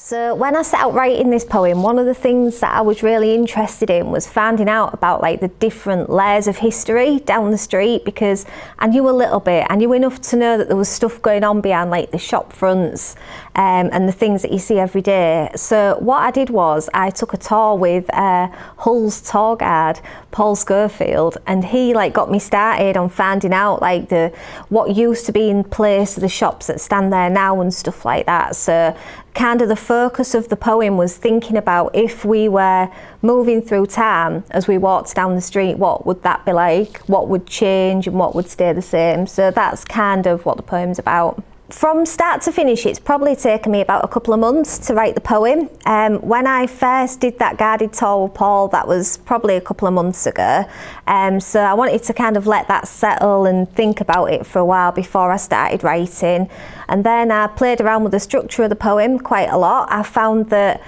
So when I set out writing this poem, one of the things that I was really interested in was finding out about like the different layers of history down the street, because I knew a little bit. I knew enough to know that there was stuff going on behind like the shop fronts and the things that you see every day. So what I did was I took a tour with Hull's tour guide, Paul Schofield, and he like got me started on finding out like what used to be in place of the shops that stand there now and stuff like that. So kind of the focus of the poem was thinking about if we were moving through time as we walked down the street, what would that be like? What would change and what would stay the same? So that's kind of what the poem's about. From start to finish, it's probably taken me about a couple of months to write the poem. When I first did that guided tour with Paul, that was probably a couple of months ago. So I wanted to kind of let that settle and think about it for a while before I started writing. And then I played around with the structure of the poem quite a lot. I found that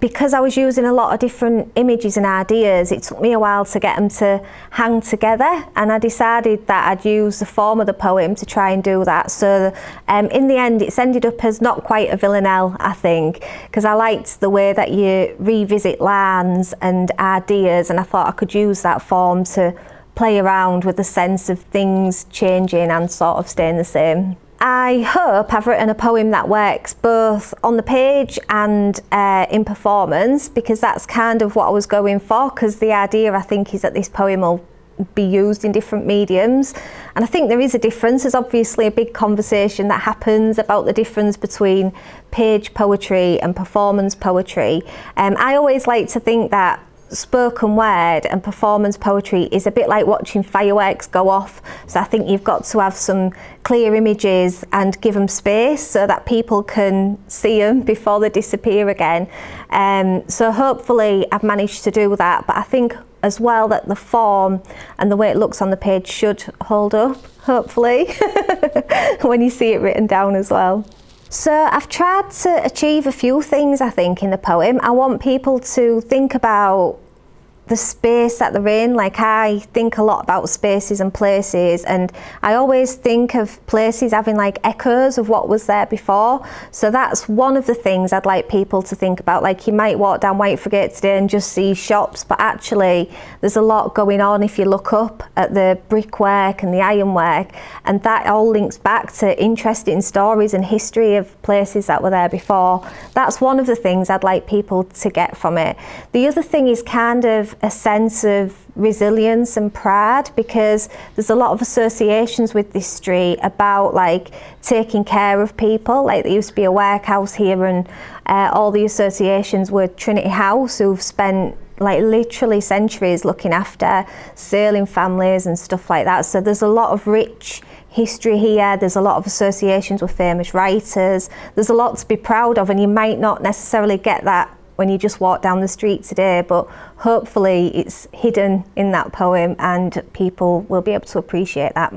because I was using a lot of different images and ideas, it took me a while to get them to hang together, and I decided that I'd use the form of the poem to try and do that. So in the end it's ended up as not quite a villanelle, I think, because I liked the way that you revisit lines and ideas, and I thought I could use that form to play around with the sense of things changing and sort of staying the same. I hope I've written a poem that works both on the page and in performance, because that's kind of what I was going for, because the idea I think is that this poem will be used in different mediums, and I think there is a difference. There's obviously a big conversation that happens about the difference between page poetry and performance poetry. I always like to think that spoken word and performance poetry is a bit like watching fireworks go off. So I think you've got to have some clear images and give them space so that people can see them before they disappear again. So hopefully I've managed to do that, but I think as well that the form and the way it looks on the page should hold up, hopefully, when you see it written down as well. So I've tried to achieve a few things, I think, in the poem. I want people to think about the space that they're in. Like, I think a lot about spaces and places, and I always think of places having like echoes of what was there before. So that's one of the things I'd like people to think about. Like, you might walk down Whitefriargate today and just see shops, but actually there's a lot going on if you look up at the brickwork and the ironwork, and that all links back to interesting stories and history of places that were there before. That's one of the things I'd like people to get from it. The other thing is kind of a sense of resilience and pride, because there's a lot of associations with this street about like taking care of people. Like, there used to be a workhouse here, and all the associations were Trinity House, who've spent like literally centuries looking after sailing families and stuff like that. So there's a lot of rich history here. There's a lot of associations with famous writers. There's a lot to be proud of, and you might not necessarily get that when you just walk down the street today, but hopefully it's hidden in that poem and people will be able to appreciate that.